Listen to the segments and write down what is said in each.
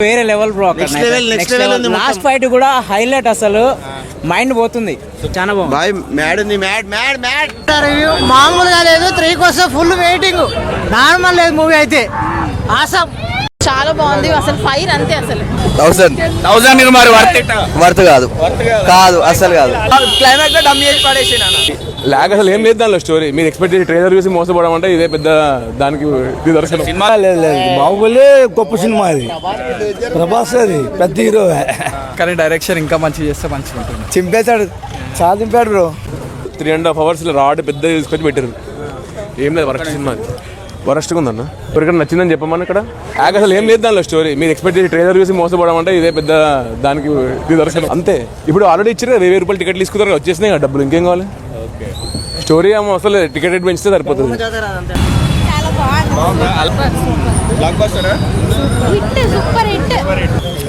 వేరే level bro. Next level last fight కూడా highlight, అసలు మైండ్ పోతుంది. చాలా బాగుంది. మ్యాడ్ ఉంది, మ్యాడ్ రివ్యూ మామూలుగా లేదు. 3 కోసం ఫుల్ వెయిటింగ్. నార్మల్ లేదు మూవీ అయితే. ఆసమ్ చాలా బాగుంది. అసలు ఫైర్ అంతే. అసలు 1000 మరి వర్త్ కాదు అసలు కాదు. క్లైమాక్స్ లో డమ్ చేసి పడేసి లాగ్ అసలు ఏం లేదు దానిలో. స్టోరీ మీరు ఎక్స్పెక్ట్ చేసి ట్రైలర్ చూసి మోసపోవడం అంటే ఇదే పెద్ద దానికి నిదర్శనం. సినిమా లేదు బాహుబలి గొప్ప సినిమా, అది ప్రభాస్ అది పెద్ద హీరో. కానీ డైరెక్షన్ ఇంకా మంచిగా చేస్తే మంచిగా ఉంటుంది. చింపేశాడు, చాలా చింపాడు బ్రో. 3.5 hours రాడ్ పెద్ద తీసుకొచ్చి పెట్టారు. ఏం లేదు, వరస్ట్ సినిమా, వరస్ట్గా ఉందన్న. ఎవరికైనా నచ్చిందని చెప్పమని ఇక్కడ లాగ్ అసలు ఏం లేదు దానిలో. స్టోరీ మీరు ఎక్స్పెక్ట్ చేసి ట్రైలర్ చూసి మోసపోవడం అంటే ఇదే పెద్ద దానికి నిదర్శనం అంతే. ఇప్పుడు ఆల్రెడీ ఇచ్చారు 1000 రూపాయలు టికెట్ తీసుకున్నారు, వచ్చేసినాయి కదా డబ్బులు, ఇంకేం కావాలి. స్టోరీ ఏమో అసలు టికెట్ రేట్ పెంచితే సరిపోతుంది.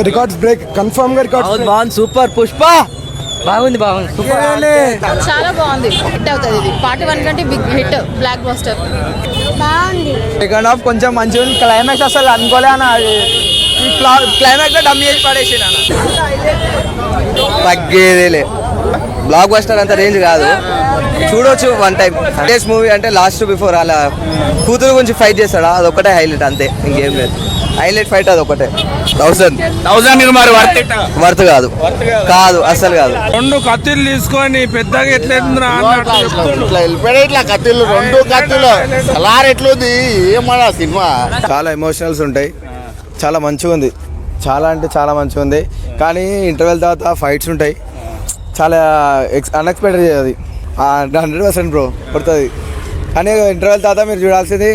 రికార్డ్స్ బ్రేక్ కన్ఫర్మ్ గా. రికార్డ్స్ బాగుంది, సూపర్. పుష్ప బాగుంది చాలా బాగుంది. హిట్ అవుతుంది ఇది. పార్ట్ 1 కంటే బిగ్ హిట్, బ్లాక్ బస్టర్. బాగుంది. సెకండ్ హాఫ్ కొంచెం మంచిగా ఉంది. క్లైమాక్స్ అసలు అనుకోలే అన్న. క్లైమాక్స్ లో డమ్ చేసి పడేసి తగ్గేదేలే. బ్లాక్ బస్టర్ అంత రేంజ్ కాదు, చూడొచ్చు వన్ టైం. డేస్ మూవీ అంటే లాస్ట్ బిఫోర్ అలా కూతురు గురించి ఫైట్ చేస్తాడా, అదొక్కటే హైలైట్ అంతే, ఇంకేం లేదు. హైలైట్ ఫైట్ అదొకటే. 1000 మరి వర్త్ కాదు అసలు కాదు. 2 కత్తిలు తీసుకొని పెద్దగా ఇట్లా కత్తిలు, 2 కత్తిలు అలార్ ఎట్లుంది ఏమన్నా సినిమా. చాలా ఎమోషనల్స్ ఉంటాయి, చాలా మంచిగా ఉంది. చాలా అంటే చాలా మంచిగా ఉంది. కానీ ఇంటర్వెల్ తర్వాత ఫైట్స్ ఉంటాయి, చాలా అన్ఎక్స్పెక్టెడ్ అది. 100% బ్రో పడుతుంది. కానీ ఇంటర్వెల్ తర్వాత మీరు చూడాల్సింది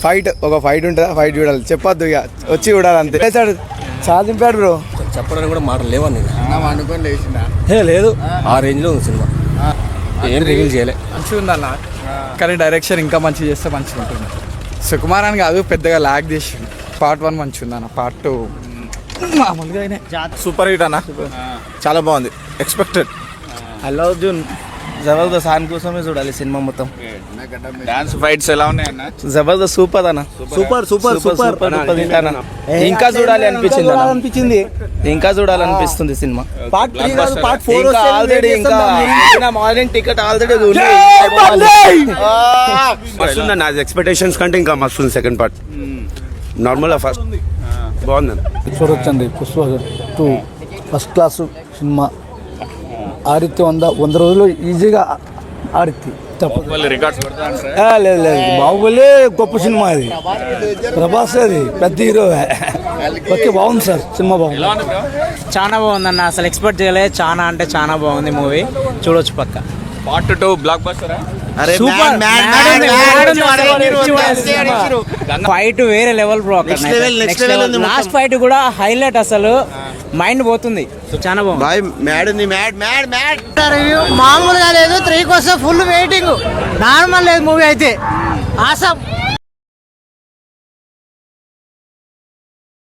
ఫైట్. ఒక ఫైట్ ఉంటుంది, ఆ ఫైట్ చూడాలి. చెప్పొద్దు, ఇక వచ్చి చూడాలి అంతే. చాలా దింపాడు బ్రో. చెప్పడానికి కూడా మాటలు లేవని లేదు. ఆ రేంజ్లో ఉంది సినిమా, ఏం రివీల్ చేయలే. మంచిగా ఉంది అన్న. కానీ డైరెక్షన్ ఇంకా మంచిగా చేస్తే మంచిగా ఉంటుంది. సుకుమార్ అని కాదు, పెద్దగా లాగ్ చేసి. పార్ట్ 1 మంచిగా ఉంది అన్న. పార్ట్ 2 మామూలుగా సూపర్ హిట్ అన్న, చాలా బాగుంది. ఎక్స్పెక్టెడ్. అల్లు అర్జున్ జబర్దస్త్ ఆయన కోసమే చూడాలి సినిమా మొత్తం. డాన్స్ ఫైట్స్ ఎలా ఉన్నాయి అన్న? జబర్దస్త్ సూపర్ అన్న, సూపర్ ఇంకా చూడాలనిపించింది. ఇంకా చూడాలనిపిస్తుంది సినిమా. పార్ట్ 4 ఆల్రెడీ ఇంకా మార్నింగ్ టికెట్ ఆల్రెడీ మస్తు. నా ఎక్స్పెక్టేషన్స్ కంటే ఇంకా మస్తు ఉంది సెకండ్ పార్ట్. నార్మల్ ఫస్ట్ బాగుంది. చూడొచ్చండి. Pushpa 2 first class cinema. ఆడితే 100 రోజులు ఈజీగా ఆడితే లేదు. బాహుబలి గొప్ప సినిమా, అది ప్రభాస్ అది పెద్ద హీరో. ఓకే, బాగుంది సార్ సినిమా, బాగుంది. చాలా బాగుంది అన్న. అసలు ఎక్స్పెక్ట్ చేయలేదు. చాలా అంటే చాలా బాగుంది మూవీ. చూడొచ్చు పక్క. Part 2 block buster. ఫైట్ వేరే లెవెల్ బ్రో. లాస్ట్ ఫైట్ కూడా హైలైట్, అసలు మైండ్ పోతుంది. చాలా బాగుంది. మ్యాడ్ ఉంది, మ్యాడ్ రివ్యూ మామూలుగా లేదు. 3 కోసం ఫుల్ వెయిటింగ్. నార్మల్ లేదు మూవీ అయితే. ఆసమ్